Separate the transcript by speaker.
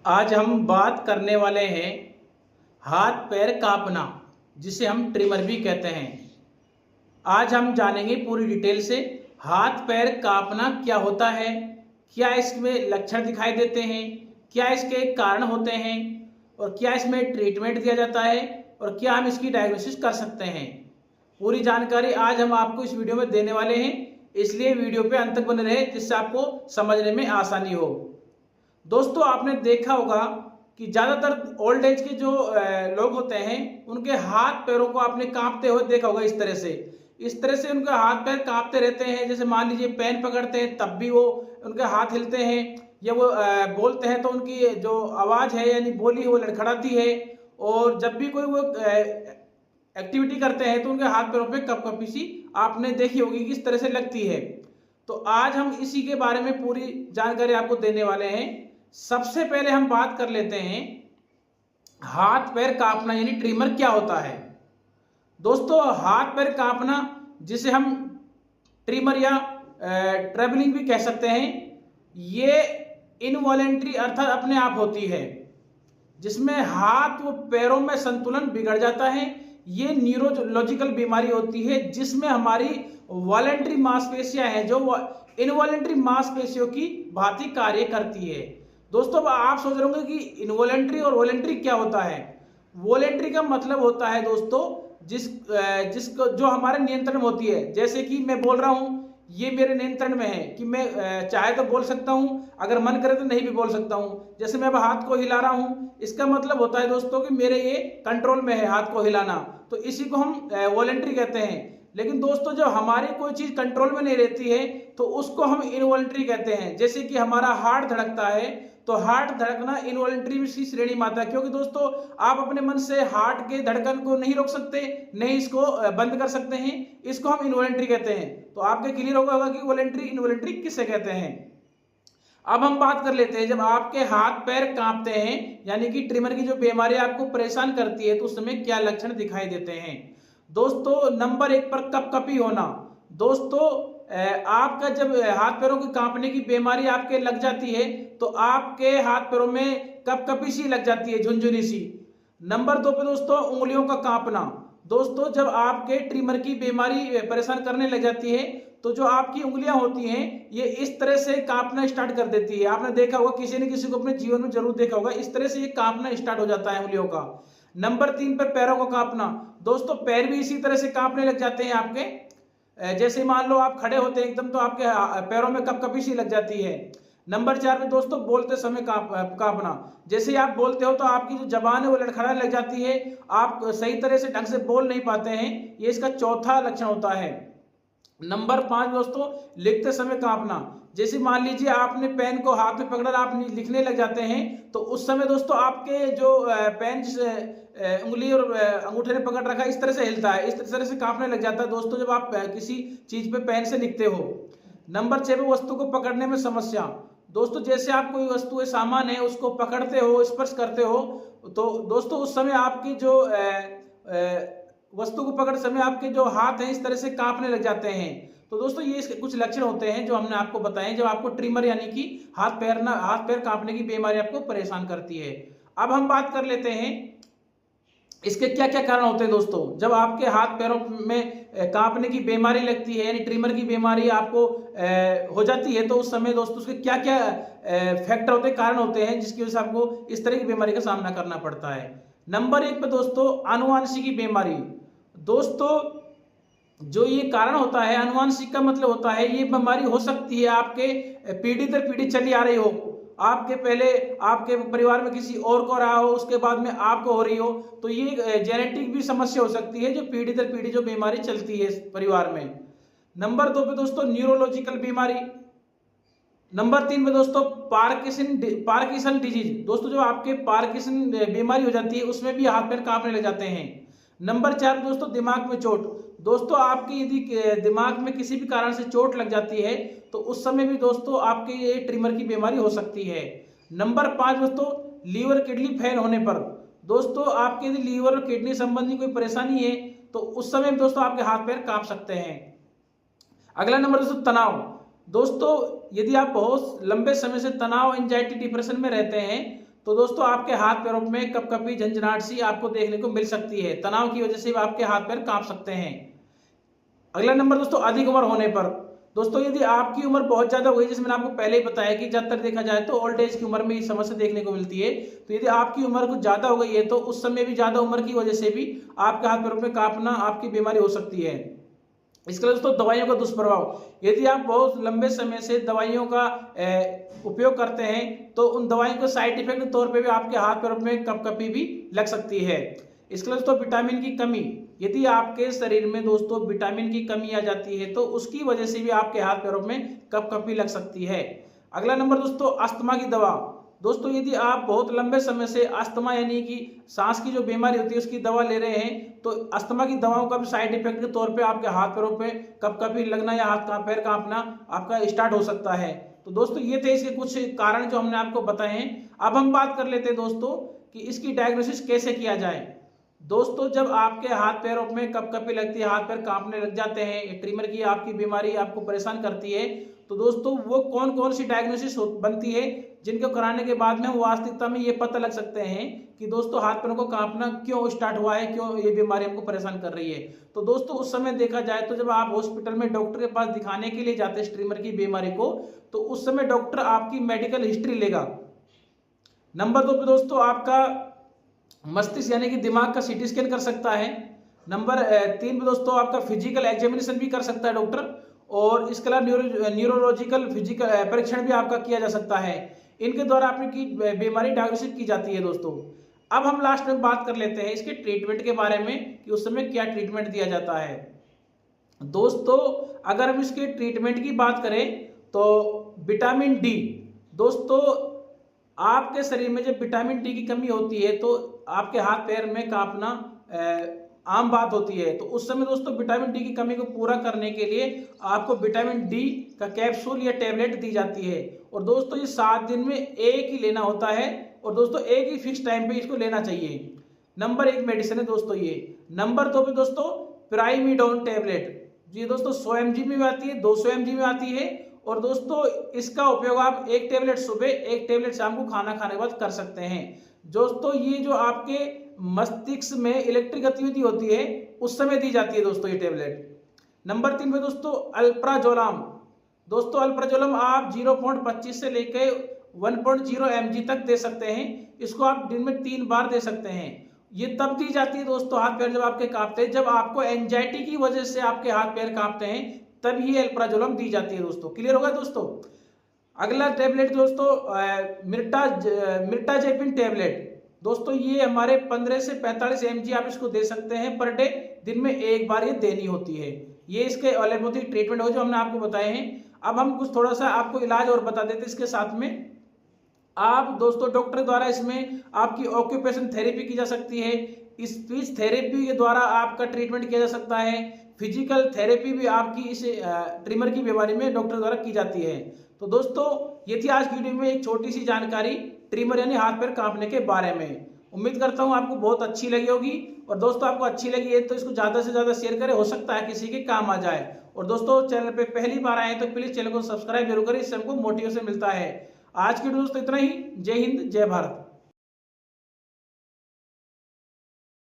Speaker 1: आज हम बात करने वाले हैं हाथ पैर कांपना, जिसे हम ट्रिमर भी कहते हैं। आज हम जानेंगे पूरी डिटेल से हाथ पैर कांपना क्या होता है, क्या इसमें लक्षण दिखाई देते हैं, क्या इसके कारण होते हैं और क्या इसमें ट्रीटमेंट दिया जाता है और क्या हम इसकी डायग्नोसिस कर सकते हैं। पूरी जानकारी आज हम आपको इस वीडियो में देने वाले हैं, इसलिए वीडियो पे अंत तक बने रहे जिससे आपको समझने में आसानी हो। दोस्तों, आपने देखा होगा कि ज़्यादातर ओल्ड एज के जो लोग होते हैं उनके हाथ पैरों को आपने कांपते हुए देखा होगा। इस तरह से उनके हाथ पैर कांपते रहते हैं। जैसे मान लीजिए पेन पकड़ते हैं तब भी वो उनके हाथ हिलते हैं, या वो बोलते हैं तो उनकी जो आवाज़ है यानी बोली वो लड़खड़ाती है। और जब भी कोई वो एक्टिविटी करते हैं तो उनके हाथ पैरों पे कपकपी सी आपने देखी होगी कि इस तरह से लगती है। तो आज हम इसी के बारे में पूरी जानकारी आपको देने वाले हैं। सबसे पहले हम बात कर लेते हैं हाथ पैर कांपना यानी ट्रिमर क्या होता है। दोस्तों, हाथ पैर कांपना जिसे हम ट्रिमर या ट्रेबलिंग भी कह सकते हैं, ये इनवॉलेंट्री अर्थात अपने आप होती है, जिसमें हाथ व पैरों में संतुलन बिगड़ जाता है। ये न्यूरोलॉजिकल बीमारी होती है जिसमें हमारी वॉलेंट्री मांसपेशियां हैं जो इनवॉलेंट्री मांसपेशियों की भांति कार्य करती है। दोस्तों, अब आप सोच रहे होंगे कि इनवॉलेंट्री और वॉलेंट्री क्या होता है। वॉलेंट्री का मतलब होता है दोस्तों जिसको जो हमारे नियंत्रण में होती है। जैसे कि मैं बोल रहा हूं, ये मेरे नियंत्रण में है कि मैं चाहे तो बोल सकता हूं, अगर मन करे तो नहीं भी बोल सकता हूं। जैसे मैं अब हाथ को हिला रहा हूं, इसका मतलब होता है दोस्तों कि मेरे ये कंट्रोल में है हाथ को हिलाना, तो इसी को हम वॉलेंट्री कहते हैं। लेकिन दोस्तों, जब हमारी कोई चीज कंट्रोल में नहीं रहती है तो उसको हम इनवॉलेंट्री कहते हैं। जैसे कि हमारा हार्ट धड़कता है तो हार्ट धड़कना इनवॉलेंट्री की श्रेणी में आता है, क्योंकि दोस्तों आप अपने मन से हार्ट के धड़कन को नहीं रोक सकते, नहीं इसको बंद कर सकते हैं, इसको हम इनवॉलेंट्री कहते हैं। तो आपके क्लियर होगा कि वॉलेंट्री इनवॉलेंट्री किसे कहते हैं। अब हम बात कर लेते हैं जब आपके हाथ पैर कांपते हैं यानी कि ट्रिमर की जो बीमारी आपको परेशान करती है तो उस समय क्या लक्षण दिखाई देते हैं। दोस्तों, नंबर 1 पर कपकपी होना। दोस्तों, आपका जब हाथ पैरों की कांपने की बीमारी आपके लग जाती है तो आपके हाथ पैरों में कपकपी सी लग जाती है, झुनझुनी सी। नंबर 2 पे दोस्तों उंगलियों का कांपना। दोस्तों, जब आपके ट्रिमर की बीमारी परेशान करने लग जाती है तो जो आपकी उंगलियां होती हैं ये इस तरह से कांपना स्टार्ट कर देती है। आपने देखा होगा, किसी न किसी को अपने जीवन में जरूर देखा होगा, इस तरह से ये कांपना स्टार्ट हो जाता है उंगलियों का। नंबर 3 पे पैरों का कांपना। दोस्तों, पैर भी इसी तरह से कांपने लग जाते हैं आपके। जैसे मान लो आप खड़े होते हैं एकदम तो आपके पैरों में कपकपी सी लग जाती है। नंबर 4 में दोस्तों बोलते समय कांपना। जैसे ही आप बोलते हो तो आपकी जो जबान है वो लड़खड़ाने लग जाती है, आप सही तरह से ढंग से बोल नहीं पाते हैं, ये इसका चौथा लक्षण होता है। नंबर 5 दोस्तों लिखते समय कांपना। जैसे मान लीजिए आपने पेन को हाथ में पकड़ा, आप लिखने लग जाते हैं तो उस समय दोस्तों आपके जो पेन उंगली और अंगूठे ने पकड़ रखा है इस तरह से हिलता है, इस तरह से कांपने लग जाता है दोस्तों जब आप किसी चीज पे पेन से लिखते हो। नंबर 6 पे वस्तु को पकड़ने में समस्या। दोस्तों, जैसे आप कोई वस्तु है, सामान है, उसको पकड़ते हो, स्पर्श करते हो तो दोस्तों उस समय आपकी जो वस्तु को पकड़ समय आपके जो हाथ हैं इस तरह से कांपने लग जाते हैं। तो दोस्तों ये इसके कुछ लक्षण होते हैं जो हमने आपको बताए जब आपको ट्रिमर यानी कि हाथ पैर कांपने की बीमारी आपको परेशान करती है। अब हम बात कर लेते हैं इसके क्या क्या कारण होते हैं। दोस्तों, जब आपके हाथ पैरों में कांपने की बीमारी लगती है यानी ट्रिमर की बीमारी आपको हो जाती है तो उस समय दोस्तों उसके क्या क्या फैक्टर होते हैं, कारण होते हैं जिसकी वजह से आपको इस तरह की बीमारी का सामना करना पड़ता है। नंबर 1 पे दोस्तों आनुवांशिकी बीमारी। दोस्तों, जो ये कारण होता है, आनुवांशिक का मतलब होता है ये बीमारी हो सकती है आपके पीढ़ी दर पीढ़ी चली आ रही हो, आपके पहले आपके परिवार में किसी और को रहा हो, उसके बाद में आपको हो रही हो, तो ये जेनेटिक भी समस्या हो सकती है जो पीढ़ी दर पीढ़ी जो बीमारी चलती है परिवार में। नंबर 2 पे दोस्तों न्यूरोलॉजिकल बीमारी। नंबर 3 पे दोस्तों पार्किंसन डिजीज। दोस्तों, जो आपके पार्किंसन बीमारी हो जाती है उसमें भी हाथ पैर कांपने लग जाते हैं। नंबर 4 दोस्तों दिमाग में चोट। दोस्तों, आपकी यदि दिमाग में किसी भी कारण से चोट लग जाती है तो उस समय भी दोस्तों आपके ये ट्रिमर की बीमारी हो सकती है। नंबर 5 दोस्तों लीवर किडनी फेल होने पर। दोस्तों, आपके यदि लीवर और किडनी संबंधी कोई परेशानी है तो उस समय भी दोस्तों आपके हाथ पैर कांप सकते हैं। अगला नंबर दोस्तों तनाव। दोस्तों, यदि आप बहुत लंबे समय से तनाव, एंजाइटी, डिप्रेशन में रहते हैं तो दोस्तों आपके हाथ पैरों में कपकपी झंझनाहट सी आपको देखने को मिल सकती है। तनाव की वजह से भी आपके हाथ पैर कांप सकते हैं। अगला नंबर दोस्तों, अधिक उम्र होने पर। दोस्तों यदि आपकी उम्र बहुत ज्यादा हुई, जैसे मैंने आपको पहले ही बताया कि ज्यादातर देखा जाए तो ओल्ड एज की उम्र में ये समस्या देखने को मिलती है। तो यदि आपकी उम्र कुछ ज्यादा हो गई है तो उस समय भी ज्यादा उम्र की वजह से भी आपके हाथ पैरों में कांपना आपकी बीमारी हो सकती है। इसके लिए दोस्तों दवाइयों का दुष्प्रभाव। यदि आप बहुत लंबे समय से दवाइयों का उपयोग करते हैं तो उन दवाइयों के साइड इफेक्ट के तौर पे भी आपके हाथ पैरों में कपकपी भी लग सकती है। इसके लिए दोस्तों विटामिन की कमी। यदि आपके शरीर में दोस्तों विटामिन की कमी आ जाती है तो उसकी वजह से भी आपके हाथ पैरों में कपकपी लग सकती है। अगला नंबर दोस्तों, अस्थमा की दवा। दोस्तों यदि आप बहुत लंबे समय से अस्थमा यानी कि सांस की जो बीमारी होती है उसकी दवा ले रहे हैं तो अस्थमा की दवाओं का भी साइड इफेक्ट के तौर पे आपके हाथ पैरों पे कपकपी लगना या हाथ का पैर कांपना आपका स्टार्ट हो सकता है। तो दोस्तों ये थे इसके कुछ कारण जो हमने आपको बताए हैं। अब हम बात कर लेते हैं दोस्तों कि इसकी डायग्नोसिस कैसे किया जाए। दोस्तों जब आपके हाथ पैरों में कपकपी लगती है, हाथ पैर कांपने लग जाते हैं, ट्रिमर की आपकी बीमारी आपको परेशान करती है, तो दोस्तों वो कौन कौन सी डायग्नोसिस बनती है जिनको कराने के बाद में वास्तविकता में ये पता लग सकते हैं कि दोस्तों हाथ पैरों को कांपना क्यों स्टार्ट हुआ है, क्यों ये बीमारी हमको परेशान कर रही है। तो दोस्तों उस समय देखा जाए तो जब आप हॉस्पिटल में डॉक्टर के पास दिखाने के लिए जाते हैं ट्रिमर की बीमारी को, तो उस समय डॉक्टर आपकी मेडिकल हिस्ट्री लेगा। नंबर 2 पे दोस्तों आपका मस्तिष्क यानी कि दिमाग का सीटी स्कैन कर सकता है। नंबर 3 पे दोस्तों आपका फिजिकल एग्जामिनेशन भी कर सकता है डॉक्टर, और इसके अलावा न्यूरोलॉजिकल फिजिकल परीक्षण भी आपका किया जा सकता है। इनके द्वारा आपकी बीमारी डायग्नोसिस की जाती है दोस्तों। अब हम लास्ट में बात कर लेते हैं इसके ट्रीटमेंट के बारे में कि उस समय क्या ट्रीटमेंट दिया जाता है। दोस्तों अगर हम इसके ट्रीटमेंट की बात करें तो विटामिन डी। दोस्तों आपके शरीर में जब विटामिन डी की कमी होती है तो आपके हाथ पैर में कांपना आम बात होती है। तो उस समय दोस्तों विटामिन डी की कमी को पूरा करने के लिए आपको विटामिन डी का कैप्सूल या टैबलेट दी जाती है, और दोस्तों ये 7 दिन में एक ही लेना होता है, और दोस्तों एक ही फिक्स टाइम पे इसको लेना चाहिए। नंबर 1 मेडिसिन है दोस्तों ये। नंबर 2 पे दोस्तों पिरामिडोन टैबलेट। ये दोस्तों 100 mg में भी आती है, 200 mg में आती है, और दोस्तों इसका उपयोग आप 1 टैबलेट सुबह 1 टैबलेट शाम को खाना खाने के बाद कर सकते हैं। दोस्तों ये जो आपके मस्तिष्क में इलेक्ट्रिक गतिविधि होती है उस समय दी जाती है दोस्तों ये टैबलेट। नंबर 3 पे दोस्तों अल्प्राजोलम। दोस्तों अल्प्राजोलम आप 0.25 से लेकर 1.0 mg तक दे सकते हैं। इसको आप दिन में 3 बार दे सकते हैं। ये तब दी जाती है दोस्तों हाथ पैर जब आपके कांपते हैं, जब आपको एंजाइटी की वजह से आपके हाथ पैर कांपते हैं, तब ये अल्प्राजोलम दी जाती है दोस्तों। क्लियर होगा दोस्तों। अगला टैबलेट दोस्तों मिर्टाजेपिन टैबलेट। दोस्तों ये हमारे 15 से 45 mg आप इसको दे सकते हैं पर डे, दिन में 1 बार ये देनी होती है। ये इसके एलोपैथिक ट्रीटमेंट हो जो हमने आपको बताए हैं। अब हम कुछ थोड़ा सा आपको इलाज और बता देते हैं इसके साथ में। आप दोस्तों डॉक्टर द्वारा इसमें आपकी ऑक्यूपेशन थेरेपी की जा सकती है, स्पीच थेरेपी के द्वारा आपका ट्रीटमेंट किया जा सकता है, फिजिकल थेरेपी भी आपकी इस ट्रिमर की बीमारी में डॉक्टर द्वारा की जाती है। तो दोस्तों ये थी आज की वीडियो में एक छोटी सी जानकारी ट्रिमर यानी हाथ पैर कांपने के बारे में। उम्मीद करता हूँ आपको बहुत अच्छी लगी होगी, और दोस्तों आपको अच्छी लगी है तो इसको ज़्यादा से ज़्यादा शेयर करें, हो सकता है किसी के काम आ जाए। और दोस्तों चैनल पे पहली बार आए तो प्लीज़ चैनल को सब्सक्राइब जरूर करें, इससे हमको मोटिवेशन मिलता है। आज की वीडियो दोस्तों इतना ही। जय हिंद जय भारत।